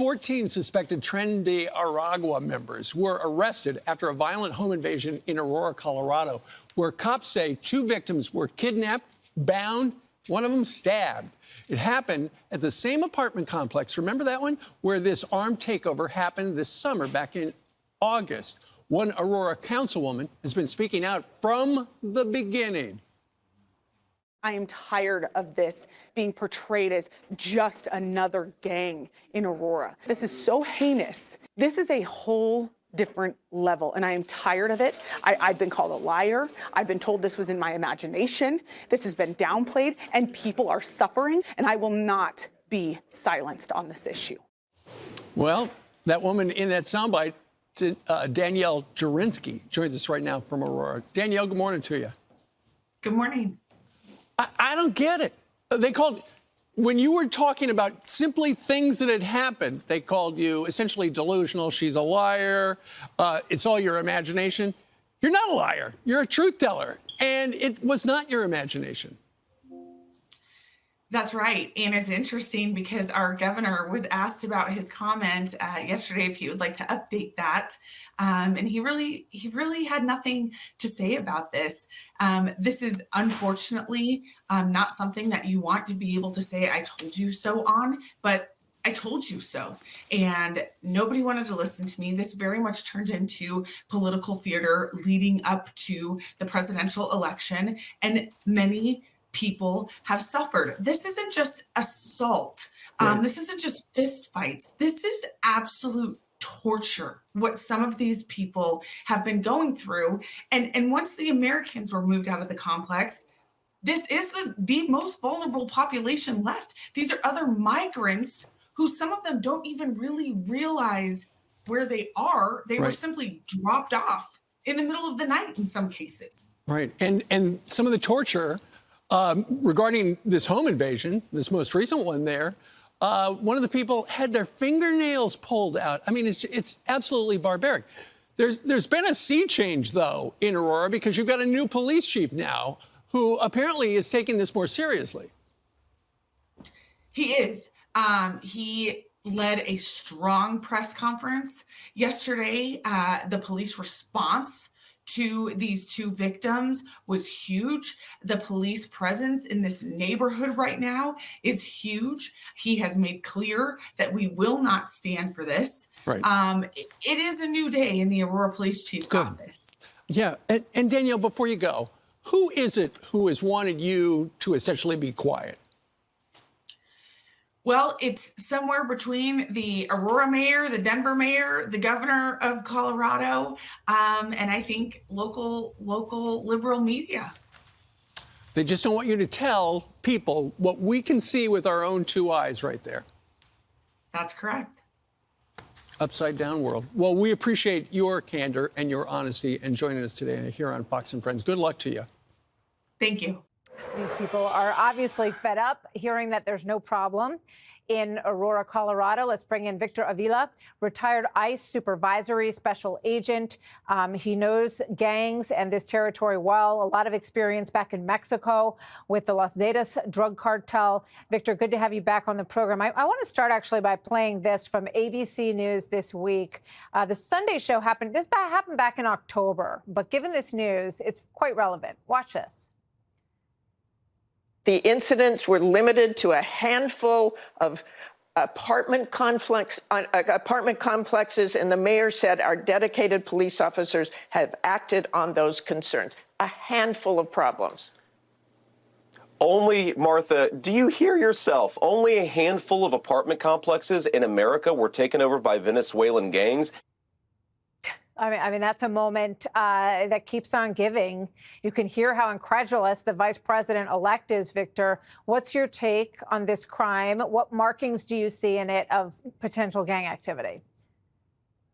14 suspected Tren de Aragua members were arrested after a violent home invasion in Aurora, Colorado, where cops say 2 victims were kidnapped, bound, one of them stabbed. It happened at the same apartment complex, remember that one, where this armed takeover happened this summer back in August. One Aurora councilwoman has been speaking out from the beginning. I am tired of this being portrayed as just another gang in Aurora. This is so heinous. This is a whole different level, and I am tired of it. I've been called a liar. I've been told this was in my imagination. This has been downplayed, and people are suffering, and I will not be silenced on this issue. Well, that woman in that soundbite, Danielle Jurinsky, joins us right now from Aurora. Danielle, good morning to you. Good morning. I don't get it. They called, when you were talking about simply things that had happened, they called you essentially delusional. She's a liar. It's all your imagination. You're not a liar. You're a truth teller. And it was not your imagination. That's right. And it's interesting because our governor was asked about his comment yesterday if he would like to update that. And he really had nothing to say about this. This is unfortunately not something that you want to be able to say, I told you so on, but I told you so. And nobody wanted to listen to me. This very much turned into political theater leading up to the presidential election. And many people have suffered. This isn't just assault. Right. This isn't just fist fights. This is absolute torture, what some of these people have been going through. And once the Americans were moved out of the complex, this is the most vulnerable population left. These are other migrants who some of them don't even really realize where they are. They were simply dropped off in the middle of the night in some cases. Right. And some of the torture regarding this home invasion, this most recent one there, one of the people had their fingernails pulled out. I mean, it's absolutely barbaric. There's been a sea change, though, in Aurora because you've got a new police chief now who apparently is taking this more seriously. He is. He led a strong press conference yesterday. The police response to these 2 victims was huge. The police presence in this neighborhood right now is huge. He has made clear that we will not stand for this. Right. It is a new day in the Aurora Police Chief's office. Yeah. And Danielle, before you go, who is it who has wanted you to essentially be quiet? Well, it's somewhere between the Aurora mayor, the Denver mayor, the governor of Colorado, and I think local liberal media. They just don't want you to tell people what we can see with our own 2 eyes right there. That's correct. Upside down world. Well, we appreciate your candor and your honesty and joining us today here on Fox and Friends. Good luck to you. Thank you. These people are obviously fed up hearing that there's no problem in Aurora, Colorado. Let's bring in Victor Avila, retired ICE supervisory special agent. He knows gangs and this territory well, a lot of experience back in Mexico with the Los Zetas drug cartel. Victor, good to have you back on the program. I want to start actually by playing this from ABC News this week. The Sunday show happened back in October, but given this news, it's quite relevant. Watch this. The incidents were limited to a handful of apartment complexes, and the mayor said our dedicated police officers have acted on those concerns. A handful of problems. Only, Martha, do you hear yourself? Only a handful of apartment complexes in America were taken over by Venezuelan gangs. I mean, that's a moment that keeps on giving. You can hear how incredulous the vice president-elect is, Victor. What's your take on this crime? What markings do you see in it of potential gang activity?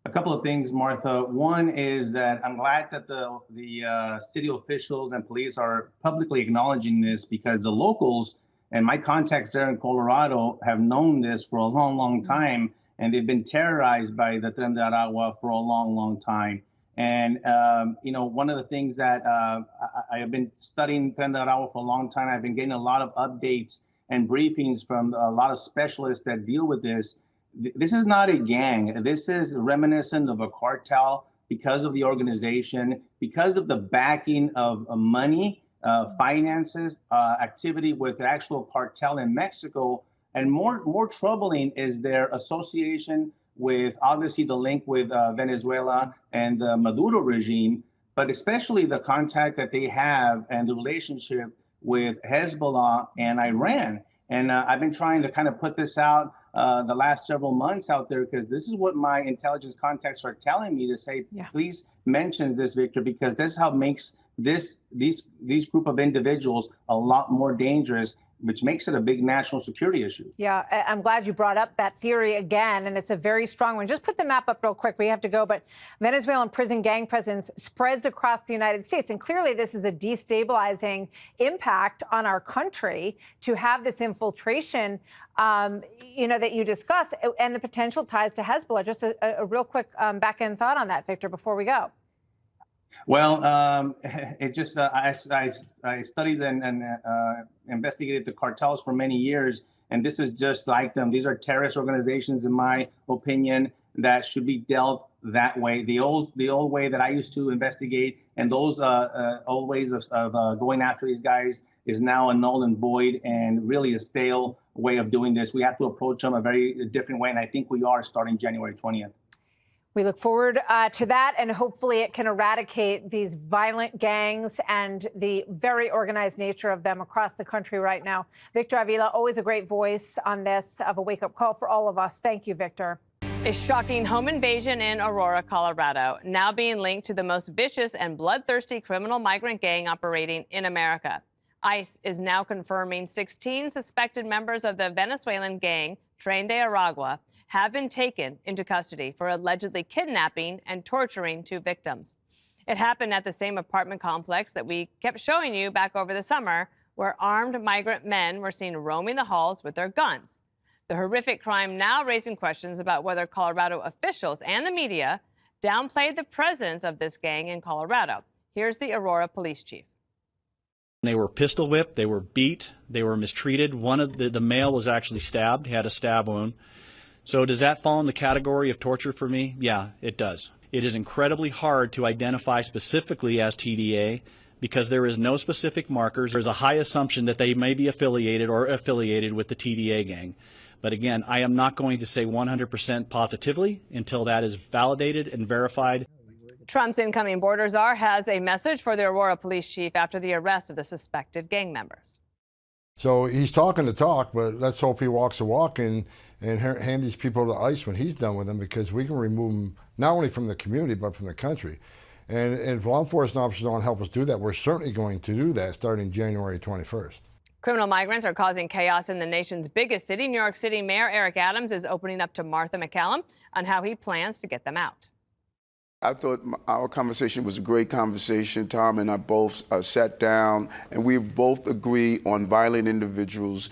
A couple of things, Martha. One is that I'm glad that the city officials and police are publicly acknowledging this because the locals and my contacts there in Colorado have known this for a long, long time. And they've been terrorized by the Tren de Aragua for a long, long time. And, one of the things that I have been studying Tren de Aragua for a long time, I've been getting a lot of updates and briefings from a lot of specialists that deal with this. this is not a gang. This is reminiscent of a cartel because of the organization, because of the backing of money, finances, activity with the actual cartel in Mexico. And more troubling is their association with, obviously, the link with Venezuela and the Maduro regime, but especially the contact that they have and the relationship with Hezbollah and Iran. And I've been trying to kind of put this out the last several months out there, because this is what my intelligence contacts are telling me to say, please mention this, Victor, because this is how makes these group of individuals a lot more dangerous, which makes it a big national security issue. Yeah, I'm glad you brought up that theory again, and it's a very strong one. Just put the map up real quick. We have to go, but Venezuelan prison gang presence spreads across the United States, and clearly this is a destabilizing impact on our country to have this infiltration, that you discussed, and the potential ties to Hezbollah. Just a real quick back-end thought on that, Victor, before we go. Well, it just I studied and investigated the cartels for many years, and this is just like them. These are terrorist organizations, in my opinion, that should be dealt that way. The old way that I used to investigate, and those old ways of going after these guys, is now a null and void, and really a stale way of doing this. We have to approach them a very different way, and I think we are starting January 20th. We look forward to that, and hopefully it can eradicate these violent gangs and the very organized nature of them across the country right now. Victor Avila, always a great voice on this, of a wake-up call for all of us. Thank you, Victor. A shocking home invasion in Aurora, Colorado, now being linked to the most vicious and bloodthirsty criminal migrant gang operating in America. ICE is now confirming 16 suspected members of the Venezuelan gang, Tren de Aragua, have been taken into custody for allegedly kidnapping and torturing 2 victims. It happened at the same apartment complex that we kept showing you back over the summer, where armed migrant men were seen roaming the halls with their guns. The horrific crime now raising questions about whether Colorado officials and the media downplayed the presence of this gang in Colorado. Here's the Aurora police chief. They were pistol whipped, they were beat, they were mistreated. One of the male was actually stabbed, he had a stab wound. So does that fall in the category of torture for me? Yeah, it does. It is incredibly hard to identify specifically as TDA because there is no specific markers. There's a high assumption that they may be affiliated with the TDA gang. But again, I am not going to say 100% positively until that is validated and verified. Trump's incoming border czar has a message for the Aurora police chief after the arrest of the suspected gang members. So he's talking the talk, but let's hope he walks the walk and hand these people to ICE when he's done with them, because we can remove them not only from the community but from the country. And if law enforcement officers don't help us do that, we're certainly going to do that starting January 21st. Criminal migrants are causing chaos in the nation's biggest city. New York City Mayor Eric Adams is opening up to Martha McCallum on how he plans to get them out. I thought our conversation was a great conversation. Tom and I both sat down, and we both agree on violent individuals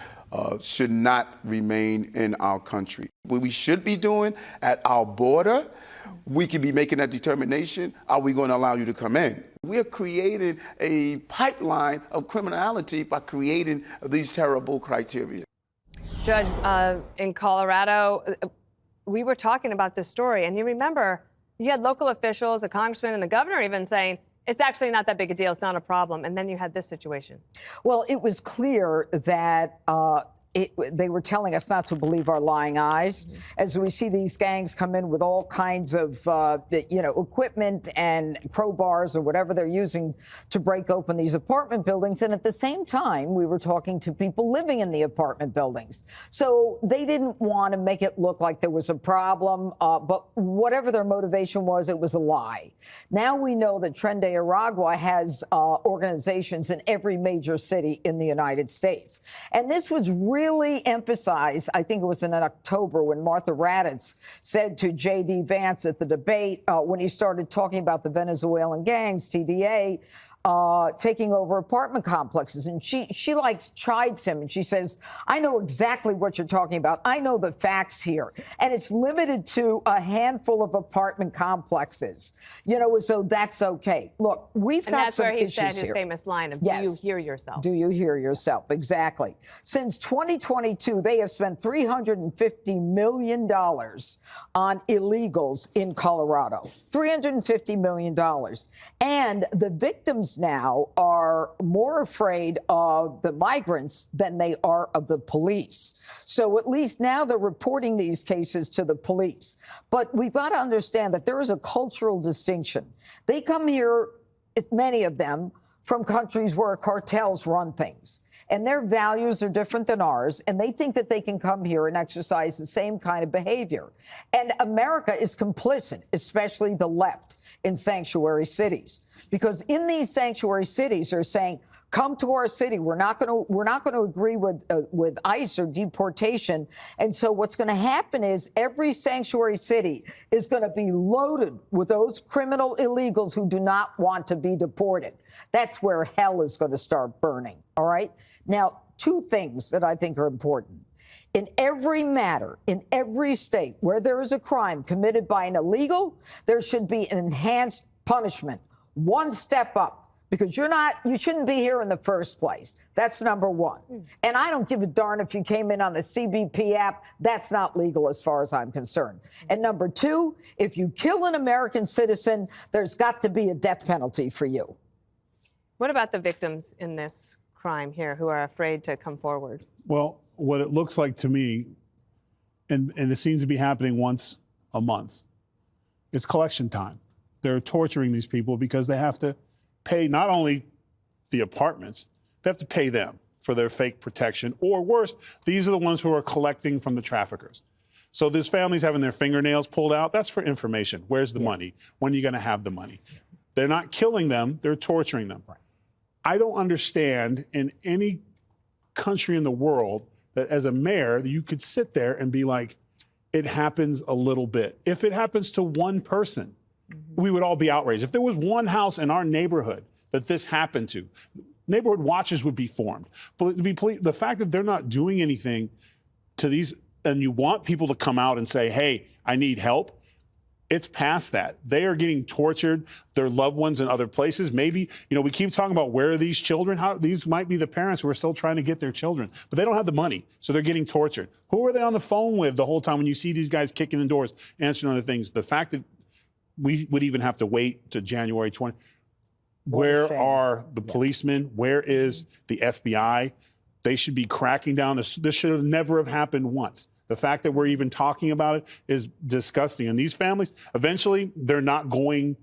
should not remain in our country. What we should be doing at our border, we could be making that determination. Are we going to allow you to come in? We're creating a pipeline of criminality by creating these terrible criteria. Judge, in Colorado, we were talking about this story, and you remember you had local officials, a congressman, and the governor even saying, it's actually not that big a deal, it's not a problem. And then you had this situation. Well, it was clear that they were telling us not to believe our lying eyes, as we see these gangs come in with all kinds of, equipment and crowbars or whatever they're using to break open these apartment buildings. And at the same time, we were talking to people living in the apartment buildings. So they didn't want to make it look like there was a problem, but whatever their motivation was, it was a lie. Now we know that Tren de Aragua has organizations in every major city in the United States. And this was really emphasized, I think it was in October, when Martha Raddatz said to J.D. Vance at the debate, when he started talking about the Venezuelan gangs, TDA, taking over apartment complexes. And she like chides him and she says, I know exactly what you're talking about. I know the facts here. And it's limited to a handful of apartment complexes, you know, so that's okay. Look, we've got some issues here. And that's where he said his famous line of, do you hear yourself? Do you hear yourself? Exactly. Since 2022, they have spent $350 million on illegals in Colorado. $350 million. And the victims now are more afraid of the migrants than they are of the police. So at least now they're reporting these cases to the police. But we've got to understand that there is a cultural distinction. They come here, many of them, from countries where cartels run things. And their values are different than ours, and they think that they can come here and exercise the same kind of behavior. And America is complicit, especially the left, in sanctuary cities. Because in these sanctuary cities, they're saying, come to our city. We're not going to agree with ICE or deportation. And so what's going to happen is every sanctuary city is going to be loaded with those criminal illegals who do not want to be deported. That's where hell is going to start burning. All right. Now, two things that I think are important. In every matter, in every state where there is a crime committed by an illegal, there should be an enhanced punishment, one step up. Because you shouldn't be here in the first place. That's number one. And I don't give a darn if you came in on the CBP app. That's not legal as far as I'm concerned. And number two, if you kill an American citizen, there's got to be a death penalty for you. What about the victims in this crime here who are afraid to come forward? Well, what it looks like to me, and it seems to be happening once a month, it's collection time. They're torturing these people because they have to pay not only the apartments, they have to pay them for their fake protection, or worse, these are the ones who are collecting from the traffickers. So there's families having their fingernails pulled out. That's for information. Where's the money? When are you going to have the money? They're not killing them, they're torturing them. Right. I don't understand in any country in the world that as a mayor, you could sit there and be like, it happens a little bit. If it happens to one person, we would all be outraged. If there was one house in our neighborhood that this happened to, neighborhood watches would be formed. But the fact that they're not doing anything to these, and you want people to come out and say, hey, I need help, it's past that. They are getting tortured, their loved ones in other places. Maybe, we keep talking about where are these children? These might be the parents who are still trying to get their children, but they don't have the money, so they're getting tortured. Who are they on the phone with the whole time when you see these guys kicking in doors, answering other things? The fact that we would even have to wait to January 20. Where are the policemen? Where is the FBI? They should be cracking down. This should have never have happened once. The fact that we're even talking about it is disgusting. And these families, eventually, they're not going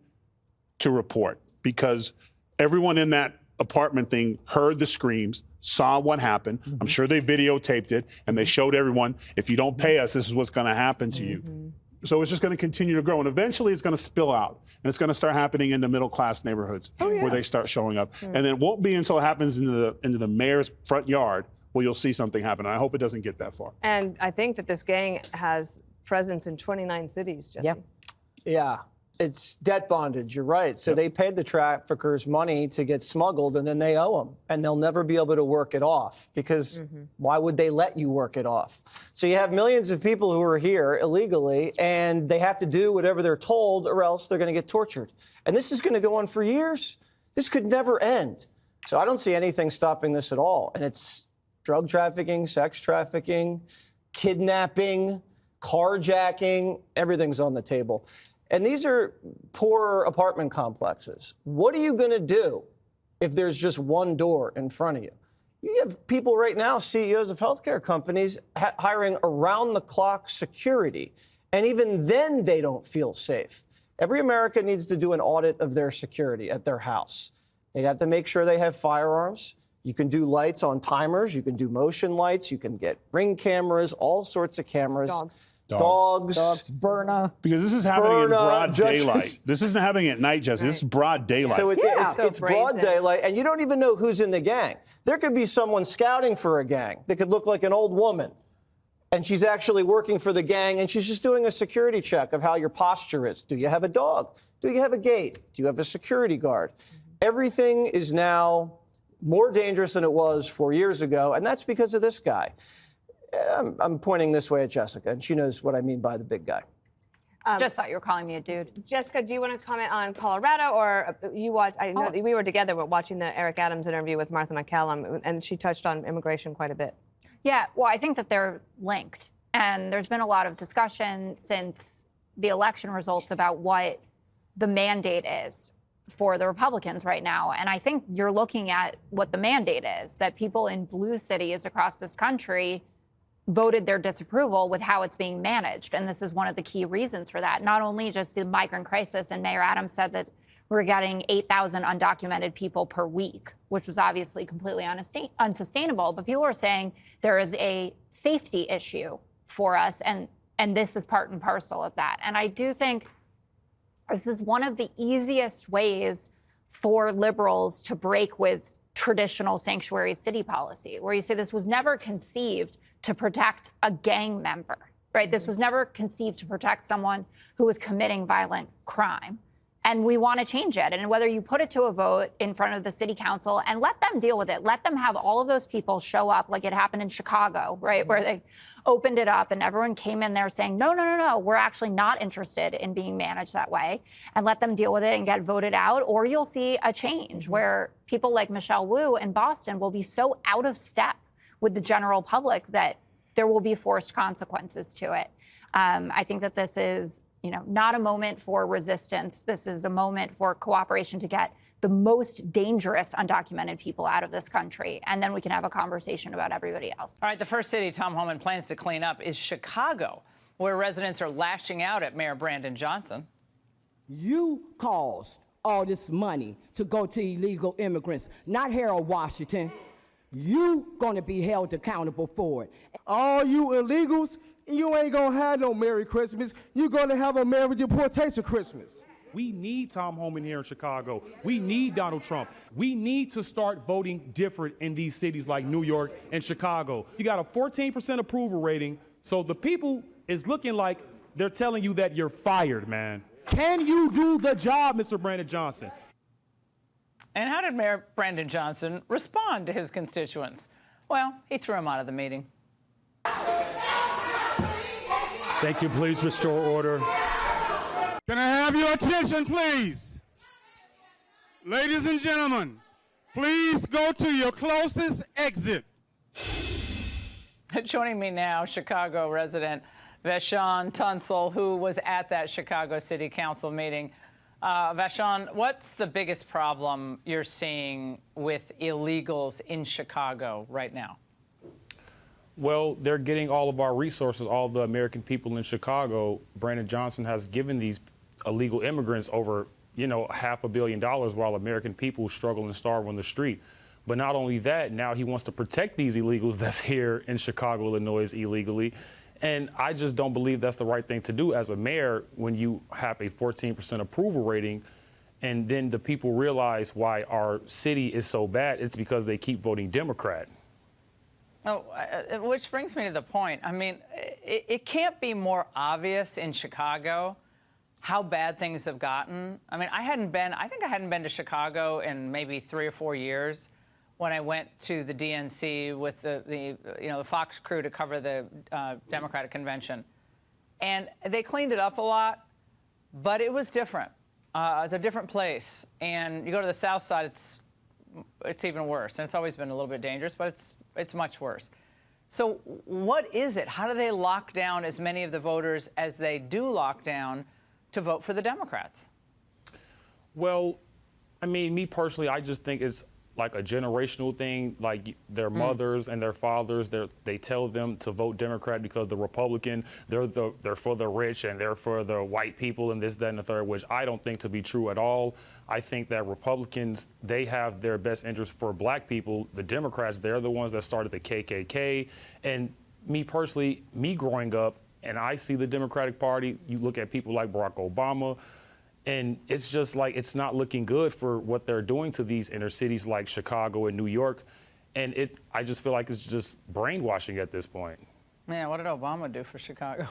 to report because everyone in that apartment thing heard the screams, saw what happened. I'm sure they videotaped it, and they showed everyone, if you don't pay us, this is what's going to happen to you. So it's just going to continue to grow, and eventually it's going to spill out, and it's going to start happening in the middle-class neighborhoods where they start showing up. And then it won't be until it happens into the mayor's front yard where you'll see something happen. And I hope it doesn't get that far. And I think that this gang has presence in 29 cities, Jesse. Yeah. It's debt bondage, you're right. So they paid the traffickers money to get smuggled, and then they owe them, and they'll never be able to work it off because why would they let you work it off? So you have millions of people who are here illegally, and they have to do whatever they're told or else they're going to get tortured. And this is going to go on for years. This could never end. So I don't see anything stopping this at all. And it's drug trafficking, sex trafficking, kidnapping, carjacking, everything's on the table. And these are poor apartment complexes. What are you going to do if there's just one door in front of you? You have people right now, CEOs of healthcare companies, hiring around-the-clock security. And even then, they don't feel safe. Every American needs to do an audit of their security at their house. They have to make sure they have firearms. You can do lights on timers. You can do motion lights. You can get Ring cameras, all sorts of cameras. Dogs, Berna. Because this is happening in broad daylight. This isn't happening at night, Jesse. This is broad daylight. So it's broad daylight, and you don't even know who's in the gang. There could be someone scouting for a gang that could look like an old woman, and she's actually working for the gang, and she's just doing a security check of how your posture is. Do you have a dog? Do you have a gate? Do you have a security guard? Everything is now more dangerous than it was 4 years ago, and that's because of this guy. I'm pointing this way at Jessica, and she knows what I mean by the big guy. Just thought you were calling me a dude. Jessica, do you want to comment on Colorado, or you watch? I know we were together watching the Eric Adams interview with Martha McCallum, and she touched on immigration quite a bit. Yeah, well, I think that they're linked. And there's been a lot of discussion since the election results about what the mandate is for the Republicans right now. And I think you're looking at what the mandate is, that people in blue cities across this country voted their disapproval with how it's being managed. And this is one of the key reasons for that. Not only just the migrant crisis, and Mayor Adams said that we're getting 8,000 undocumented people per week, which was obviously completely unsustainable. But people are saying there is a safety issue for us, and this is part and parcel of that. And I do think this is one of the easiest ways for liberals to break with traditional sanctuary city policy, where you say this was never conceived to protect a gang member, right? This was never conceived to protect someone who was committing violent crime. And we want to change it. And whether you put it to a vote in front of the city council and let them deal with it, let them have all of those people show up like it happened in Chicago, right? Where they opened it up and everyone came in there saying, no, we're actually not interested in being managed that way, and let them deal with it and get voted out. Or you'll see a change where people like Michelle Wu in Boston will be so out of step with the general public that there will be forced consequences to it. I think that this is, not a moment for resistance. This is a moment for cooperation to get the most dangerous undocumented people out of this country. And then we can have a conversation about everybody else. All right, the first city Tom Homan plans to clean up is Chicago, where residents are lashing out at Mayor Brandon Johnson. You caused all this money to go to illegal immigrants, not Harold Washington. You gonna be held accountable for it. All you illegals, you ain't gonna have no Merry Christmas. You're gonna have a Merry Deportation Christmas. We need Tom Homan here in Chicago. We need Donald Trump. We need to start voting different in these cities like New York and Chicago. You got a 14% approval rating, so the people is looking like they're telling you that you're fired, man. Can you do the job, Mr. Brandon Johnson? And how did Mayor Brandon Johnson respond to his constituents? Well, he threw him out of the meeting. Thank you. Please restore order. Can I have your attention, please? Ladies and gentlemen, please go to your closest exit. Joining me now, Chicago resident Vashon Tunsil, who was at that Chicago City Council meeting. Vashon, what's the biggest problem you're seeing with illegals in Chicago right now? Well, they're getting all of our resources, all the American people in Chicago. Brandon Johnson has given these illegal immigrants over, $500 million while American people struggle and starve on the street. But not only that, now he wants to protect these illegals that's here in Chicago, Illinois, illegally. And I just don't believe that's the right thing to do as a mayor when you have a 14% approval rating. And then the people realize why our city is so bad. It's because they keep voting Democrat. Oh, which brings me to the point. I mean, it can't be more obvious in Chicago how bad things have gotten. I mean, I think I hadn't been to Chicago in maybe 3 or 4 years when I went to the DNC with the Fox crew to cover the Democratic convention. And they cleaned it up a lot, but it was different. It's a different place. And you go to the South Side, it's even worse. And it's always been a little bit dangerous, but it's much worse. So what is it? How do they lock down as many of the voters as they do lock down to vote for the Democrats? Well, I mean, me personally, I just think it's like a generational thing. Like their mothers and their fathers, they tell them to vote Democrat because the Republican, they're for the rich and they're for the white people and this, that, and the third, which I don't think to be true at all. I think that Republicans, they have their best interest for black people. The Democrats, they're the ones that started the KKK. And me personally, me growing up, and I see the Democratic Party, you look at people like Barack Obama, and it's just like it's not looking good for what they're doing to these inner cities like Chicago and New York. And I just feel like it's just brainwashing at this point. Man, what did Obama do for Chicago?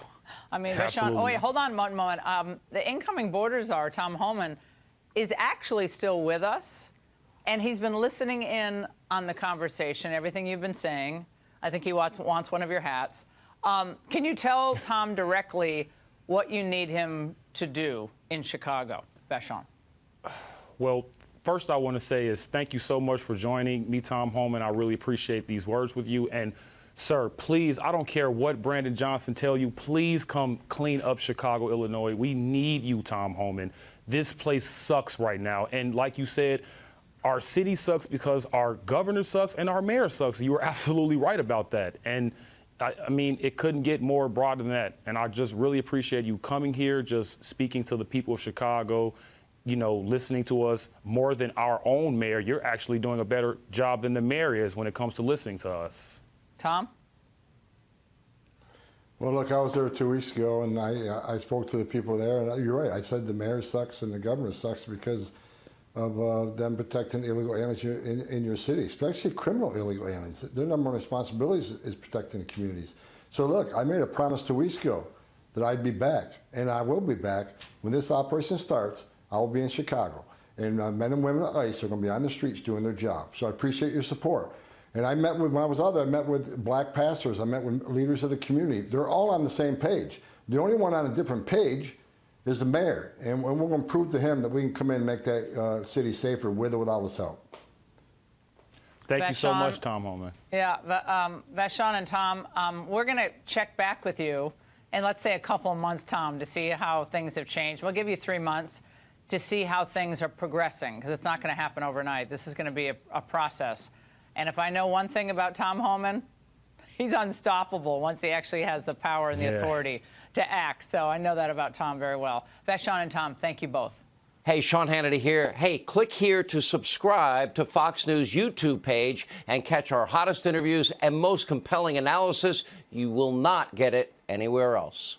I mean, Absolutely. Vashon, wait, hold on one moment. The incoming border czar, Tom Homan, is actually still with us. And he's been listening in on the conversation, everything you've been saying. I think he wants one of your hats. Can you tell Tom directly what you need him to do in Chicago? Vashon. Well, first I want to say is thank you so much for joining me, Tom Homan. I really appreciate these words with you. And sir, please, I don't care what Brandon Johnson tell you, please come clean up Chicago, Illinois. We need you, Tom Homan. This place sucks right now. And like you said, our city sucks because our governor sucks and our mayor sucks. You were absolutely right about that. And I mean, it couldn't get more broad than that. And I just really appreciate you coming here, just speaking to the people of Chicago, you know, listening to us more than our own mayor. You're actually doing a better job than the mayor is when it comes to listening to us. Tom? Well, look, I was there 2 weeks ago, and I spoke to the people there, and you're right. I said the mayor sucks and the governor sucks because of them protecting illegal aliens in your city, especially criminal illegal aliens. Their number one responsibility is protecting the communities. So look, I made a promise 2 weeks ago that I'd be back, and I will be back. When this operation starts, I will be in Chicago, and men and women at ICE are going to be on the streets doing their job. So I appreciate your support. And I met with, when I was out there, I met with black pastors, I met with leaders of the community. They're all on the same page. The only one on a different page is the mayor, and we're going to prove to him that we can come in and make that city safer with or without his help. Thank you so much, Tom Homan. Yeah, Vashon and Tom, we're going to check back with you in, let's say, a couple of months, Tom, to see how things have changed. We'll give you 3 months to see how things are progressing, because it's not going to happen overnight. This is going to be a process. And if I know one thing about Tom Homan, he's unstoppable once he actually has the power and the authority to act. So I know that about Tom very well. Vashon and Tom, thank you both. Hey, Sean Hannity here. Hey, click here to subscribe to Fox News YouTube page and catch our hottest interviews and most compelling analysis. You will not get it anywhere else.